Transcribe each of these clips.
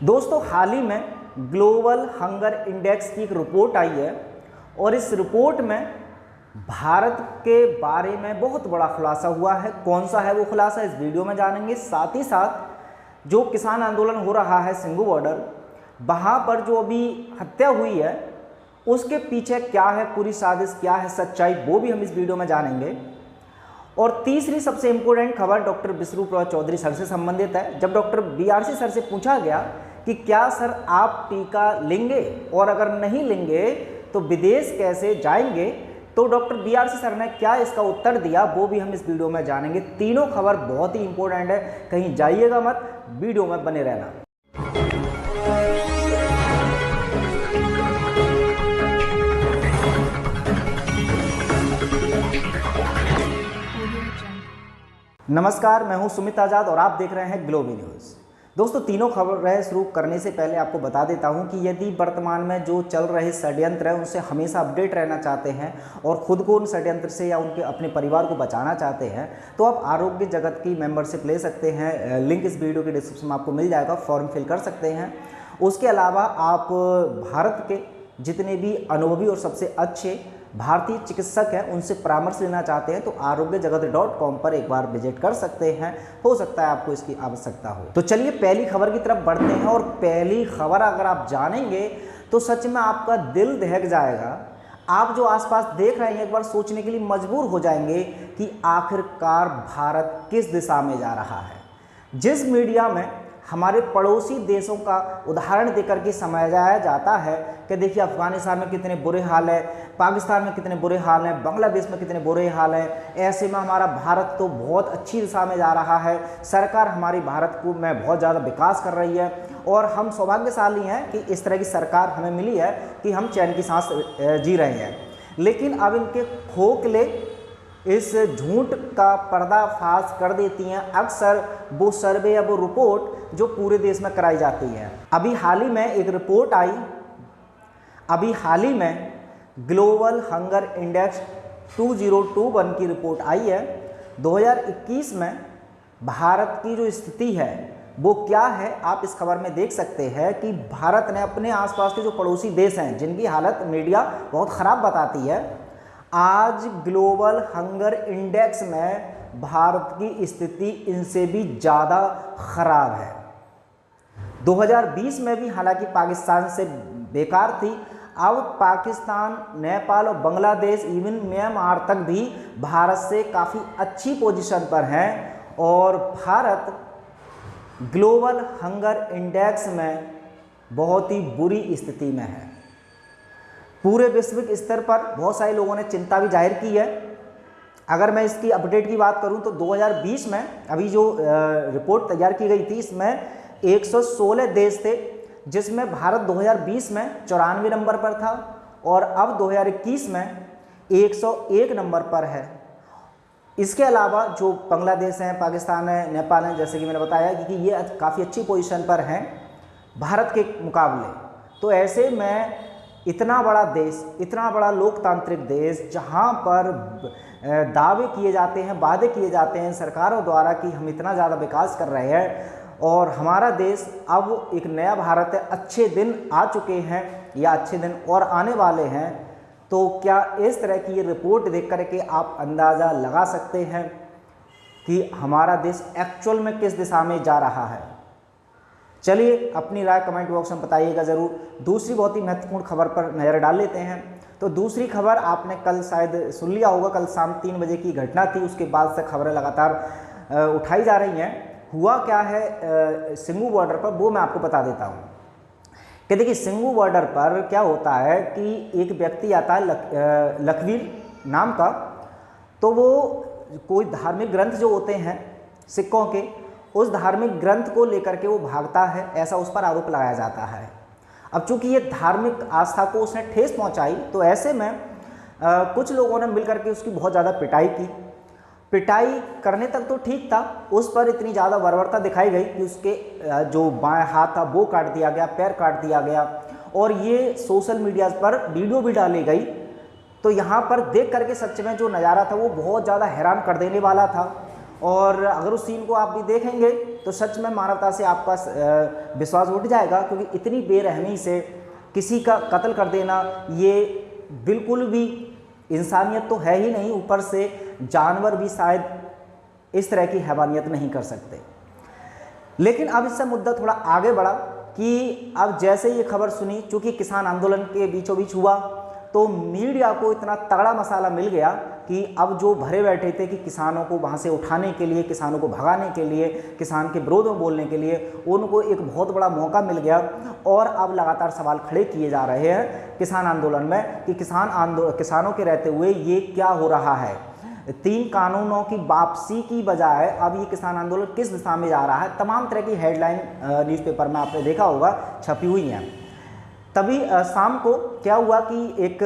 दोस्तों हाल ही में global hunger index की एक रिपोर्ट आई है और इस रिपोर्ट में भारत के बारे में बहुत बड़ा खुलासा हुआ है। कौन सा है वो खुलासा इस वीडियो में जानेंगे। साथ ही साथ जो किसान आंदोलन हो रहा है सिंघू बॉर्डर, वहाँ पर जो अभी हत्या हुई है उसके पीछे क्या है, पूरी साजिश क्या है, सच्चाई, वो भी हम इस वीडियो में जानेंगे। और तीसरी सबसे इम्पोर्टेंट खबर डॉक्टर बिसरू प्रसाद चौधरी सर से संबंधित है। जब डॉक्टर बीआरसी सर से पूछा गया कि क्या सर आप टीका लेंगे और अगर नहीं लेंगे तो विदेश कैसे जाएंगे, तो डॉक्टर बीआरसी सर ने क्या इसका उत्तर दिया वो भी हम इस वीडियो में जानेंगे। तीनों खबर बहुत ही इंपॉर्टेंट है, कहीं जाइएगा मत, वीडियो में बने रहना। नमस्कार, मैं हूं सुमित आजाद और आप देख रहे हैं ग्लोबल न्यूज़। दोस्तों तीनों खबरें शुरू करने से पहले आपको बता देता हूं कि यदि वर्तमान में जो चल रहे षड्यंत्र हैं उनसे हमेशा अपडेट रहना चाहते हैं और खुद को उन षड्यंत्र से या उनके अपने परिवार को बचाना चाहते हैं तो आप आरोग्य जगत की मेंबरशिप ले सकते हैं। लिंक इस वीडियो के डिस्क्रिप्शन में आपको मिल जाएगा, फॉर्म फिल कर सकते हैं। उसके अलावा आप भारत के जितने भी अनुभवी और सबसे अच्छे भारतीय चिकित्सक हैं उनसे परामर्श लेना चाहते हैं तो आरोग्यजगत.com पर एक बार विजिट कर सकते हैं। हो सकता है आपको इसकी आवश्यकता हो। तो चलिए पहली खबर की तरफ बढ़ते हैं। और पहली खबर अगर आप जानेंगे तो सच में आपका दिल दहक जाएगा। आप जो आसपास देख रहे हैं एक बार सोचने के लिए मजबूर हो जाएंगे कि आखिरकार भारत किस दिशा में जा रहा है। जिस मीडिया में हमारे पड़ोसी देशों का उदाहरण देकर के समझाया जाता है कि देखिए अफगानिस्तान में कितने बुरे हाल है, पाकिस्तान में कितने बुरे हाल हैं, बांग्लादेश में कितने बुरे हाल हैं, ऐसे में हमारा भारत तो बहुत अच्छी दिशा में जा रहा है, सरकार हमारी भारत को में बहुत ज़्यादा विकास कर रही है और हम सौभाग्यशाली हैं कि इस तरह की सरकार हमें मिली है कि हम चैन की सांस जी रहे हैं। लेकिन अब इनके खोखले इस झूठ का पर्दाफाश कर देती हैं अक्सर वो सर्वे या वो रिपोर्ट जो पूरे देश में कराई जाती है। अभी हाल ही में एक रिपोर्ट आई, अभी हाल ही में ग्लोबल हंगर इंडेक्स 2021 की रिपोर्ट आई है। 2021 में भारत की जो स्थिति है वो क्या है, आप इस खबर में देख सकते हैं कि भारत ने अपने आसपास के जो पड़ोसी देश हैं जिनकी हालत मीडिया बहुत ख़राब बताती है, आज ग्लोबल हंगर इंडेक्स में भारत की स्थिति इनसे भी ज़्यादा खराब है। 2020 में भी हालांकि पाकिस्तान से बेकार थी, अब पाकिस्तान, नेपाल और बांग्लादेश, इवन म्यांमार तक भी भारत से काफ़ी अच्छी पोजीशन पर हैं और भारत ग्लोबल हंगर इंडेक्स में बहुत ही बुरी स्थिति में है। पूरे वैश्विक स्तर पर बहुत सारे लोगों ने चिंता भी जाहिर की है। अगर मैं इसकी अपडेट की बात करूं तो 2020 में अभी जो रिपोर्ट तैयार की गई थी इसमें 116 देश थे, जिसमें भारत 2020 में 94 नंबर पर था और अब 2021 में 101 नंबर पर है। इसके अलावा जो बांग्लादेश हैं, पाकिस्तान है, नेपाल है, जैसे कि मैंने बताया कि ये काफ़ी अच्छी पोजीशन पर हैं भारत के मुकाबले। तो ऐसे में इतना बड़ा देश, इतना बड़ा लोकतांत्रिक देश जहाँ पर दावे किए जाते हैं, वादे किए जाते हैं सरकारों द्वारा कि हम इतना ज़्यादा विकास कर रहे हैं और हमारा देश अब एक नया भारत है, अच्छे दिन आ चुके हैं या अच्छे दिन और आने वाले हैं, तो क्या इस तरह की ये रिपोर्ट देख कर के आप अंदाज़ा लगा सकते हैं कि हमारा देश एक्चुअल में किस दिशा में जा रहा है। चलिए अपनी राय कमेंट बॉक्स में बताइएगा ज़रूर। दूसरी बहुत ही महत्वपूर्ण खबर पर नज़र डाल लेते हैं। तो दूसरी खबर आपने कल शायद सुन लिया होगा, कल शाम 3 बजे की घटना थी, उसके बाद से खबरें लगातार उठाई जा रही हैं। हुआ क्या है सिंघू बॉर्डर पर वो मैं आपको बता देता हूँ कि देखिए सिंघू बॉर्डर पर क्या होता है कि एक व्यक्ति आता है लखवीर नाम का, तो वो कोई धार्मिक ग्रंथ जो होते हैं सिखों के, उस धार्मिक ग्रंथ को लेकर के वो भागता है, ऐसा उस पर आरोप लगाया जाता है। अब चूंकि ये धार्मिक आस्था को उसने ठेस पहुंचाई तो ऐसे में कुछ लोगों ने मिलकर के उसकी बहुत ज़्यादा पिटाई की। पिटाई करने तक तो ठीक था, उस पर इतनी ज़्यादा बर्बरता दिखाई गई कि उसके जो बाएं हाथ था वो काट दिया गया, पैर काट दिया गया और ये सोशल मीडिया पर वीडियो भी डाली गई। तो यहाँ पर देख करके सच में जो नज़ारा था वो बहुत ज़्यादा हैरान कर देने वाला था और अगर उस सीन को आप भी देखेंगे तो सच में मानवता से आपका विश्वास उठ जाएगा, क्योंकि इतनी बेरहमी से किसी का कत्ल कर देना ये बिल्कुल भी इंसानियत तो है ही नहीं, ऊपर से जानवर भी शायद इस तरह की हैवानियत नहीं कर सकते। लेकिन अब इससे मुद्दा थोड़ा आगे बढ़ा कि अब जैसे ये खबर सुनी, चूँकि किसान आंदोलन के बीचों बीच हुआ, तो मीडिया को इतना तगड़ा मसाला मिल गया कि अब जो भरे बैठे थे कि किसानों को वहाँ से उठाने के लिए, किसानों को भगाने के लिए, किसान के विरोध में बोलने के लिए उनको एक बहुत बड़ा मौका मिल गया। और अब लगातार सवाल खड़े किए जा रहे हैं किसान आंदोलन में कि किसानों के रहते हुए ये क्या हो रहा है। 3 कानूनों की वापसी की बजाय अब ये किसान आंदोलन किस दिशा में जा रहा है, तमाम तरह की हेडलाइन न्यूज़पेपर में आपने देखा होगा छपी हुई हैं। तभी शाम को क्या हुआ कि एक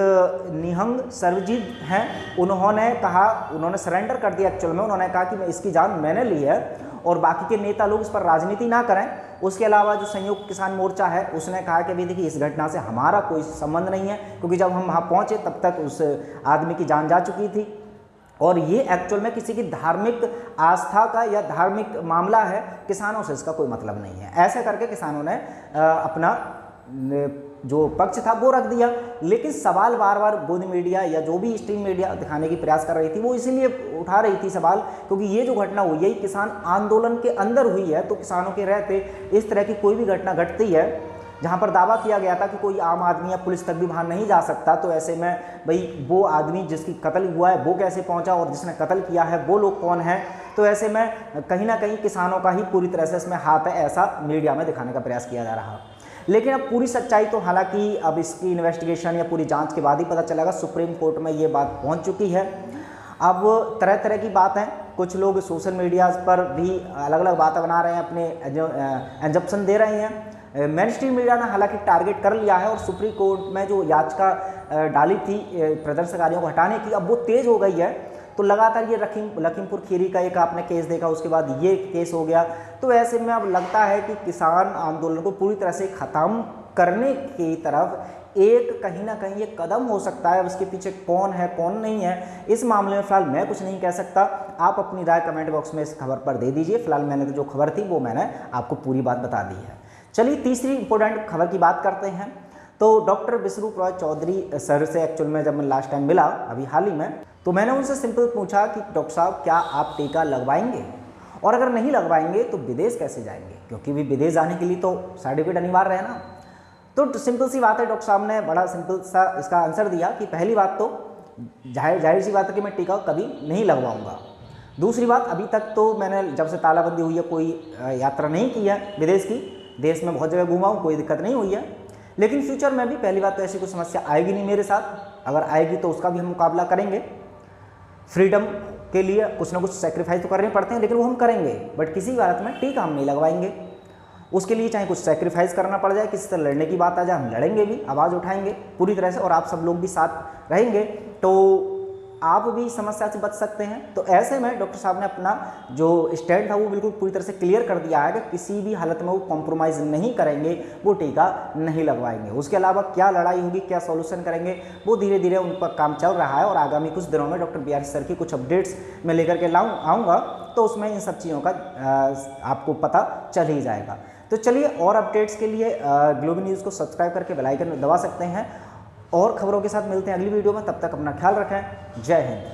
निहंग सर्वजीत हैं, उन्होंने सरेंडर कर दिया। एक्चुअल में उन्होंने कहा कि मैं इसकी जान मैंने ली है और बाकी के नेता लोग इस पर राजनीति ना करें। उसके अलावा जो संयुक्त किसान मोर्चा है उसने कहा कि अभी देखिए इस घटना से हमारा कोई संबंध नहीं है, क्योंकि जब हम वहाँ पहुँचे तब तक उस आदमी की जान जा चुकी थी और ये एक्चुअल में किसी की धार्मिक आस्था का या धार्मिक मामला है, किसानों से इसका कोई मतलब नहीं है। ऐसे करके किसानों ने अपना जो पक्ष था वो रख दिया। लेकिन सवाल बार बार गोद मीडिया या जो भी स्ट्रीम मीडिया दिखाने की प्रयास कर रही थी वो इसीलिए उठा रही थी सवाल, क्योंकि ये जो घटना हुई है किसान आंदोलन के अंदर हुई है। तो किसानों के रहते इस तरह की कोई भी घटना घटती है जहाँ पर दावा किया गया था कि कोई आम आदमी या पुलिस तक भी वहाँ नहीं जा सकता, तो ऐसे में भाई वो आदमी जिसकी कत्ल हुआ है वो कैसे पहुँचा और जिसने कत्ल किया है वो लोग कौन है। तो ऐसे में कहीं ना कहीं किसानों का ही पूरी तरह से इसमें हाथ है, ऐसा मीडिया में दिखाने का प्रयास किया जा रहा। लेकिन अब पूरी सच्चाई तो हालांकि अब इसकी इन्वेस्टिगेशन या पूरी जांच के बाद ही पता चलेगा। सुप्रीम कोर्ट में ये बात पहुंच चुकी है। अब तरह तरह की बात है, कुछ लोग सोशल मीडिया पर भी अलग अलग बातें बना रहे हैं, अपने एग्जप्शन दे रहे हैं। मेन स्ट्रीम मीडिया ने हालांकि टारगेट कर लिया है और सुप्रीम कोर्ट में जो याचिका डाली थी प्रदर्शनकारियों को हटाने की, अब वो तेज़ हो गई है। तो लगातार ये लखीमपुर खीरी का एक आपने केस देखा, उसके बाद ये केस हो गया। तो ऐसे में अब लगता है कि किसान आंदोलन को पूरी तरह से ख़त्म करने की तरफ एक कहीं ना कहीं ये कदम हो सकता है। अब इसके पीछे कौन है कौन नहीं है इस मामले में फ़िलहाल मैं कुछ नहीं कह सकता। आप अपनी राय कमेंट बॉक्स में इस खबर पर दे दीजिए। फिलहाल मैंने तो जो खबर थी वो मैंने आपको पूरी बात बता दी है। चलिए तीसरी इंपॉर्टेंट खबर की बात करते हैं। तो डॉक्टर विश्वरूप रॉय चौधरी सर से एक्चुअल में जब मैं लास्ट टाइम मिला अभी हाल ही में, तो मैंने उनसे सिंपल पूछा कि डॉक्टर साहब क्या आप टीका लगवाएंगे, और अगर नहीं लगवाएंगे तो विदेश कैसे जाएंगे, क्योंकि भी विदेश जाने के लिए तो सर्टिफिकेट अनिवार्य है ना। तो सिंपल सी बात है, डॉक्टर साहब ने बड़ा सिंपल सा इसका आंसर दिया कि पहली बात तो जाहिर सी बात है कि मैं टीका कभी नहीं लगवाऊंगा। दूसरी बात, अभी तक तो मैंने जब से तालाबंदी हुई है कोई यात्रा नहीं की है विदेश की, देश में बहुत जगह घूमा हूँ, कोई दिक्कत नहीं हुई है। लेकिन फ्यूचर में भी पहली बात तो ऐसी कोई समस्या आएगी नहीं मेरे साथ। अगर आएगी तो उसका भी हम मुकाबला करेंगे। फ्रीडम के लिए कुछ ना कुछ सेक्रीफाइस तो करने पड़ते हैं, लेकिन वो हम करेंगे। बट किसी भी हालत में टीका हम नहीं लगवाएंगे। उसके लिए चाहे कुछ सेक्रीफाइस करना पड़ जाए, किसी से लड़ने की बात आ जाए, हम लड़ेंगे भी, आवाज़ उठाएंगे पूरी तरह से, और आप सब लोग भी साथ रहेंगे तो आप भी समस्या से बच सकते हैं। तो ऐसे में डॉक्टर साहब ने अपना जो स्टैंड था वो बिल्कुल पूरी तरह से क्लियर कर दिया है कि किसी भी हालत में वो कॉम्प्रोमाइज़ नहीं करेंगे, वो टीका नहीं लगवाएंगे। उसके अलावा क्या लड़ाई होगी, क्या सॉल्यूशन करेंगे, वो धीरे धीरे उन पर काम चल रहा है। और आगामी कुछ दिनों में डॉक्टर BRC सर की कुछ अपडेट्स मैं लेकर के आऊँगा, तो उसमें इन सब चीज़ों का आपको पता चल ही जाएगा। तो चलिए, और अपडेट्स के लिए ग्लोबल न्यूज़ को सब्सक्राइब करके बेल आइकन दबा सकते हैं। और खबरों के साथ मिलते हैं अगली वीडियो में। तब तक अपना ख्याल रखें। जय हिंद।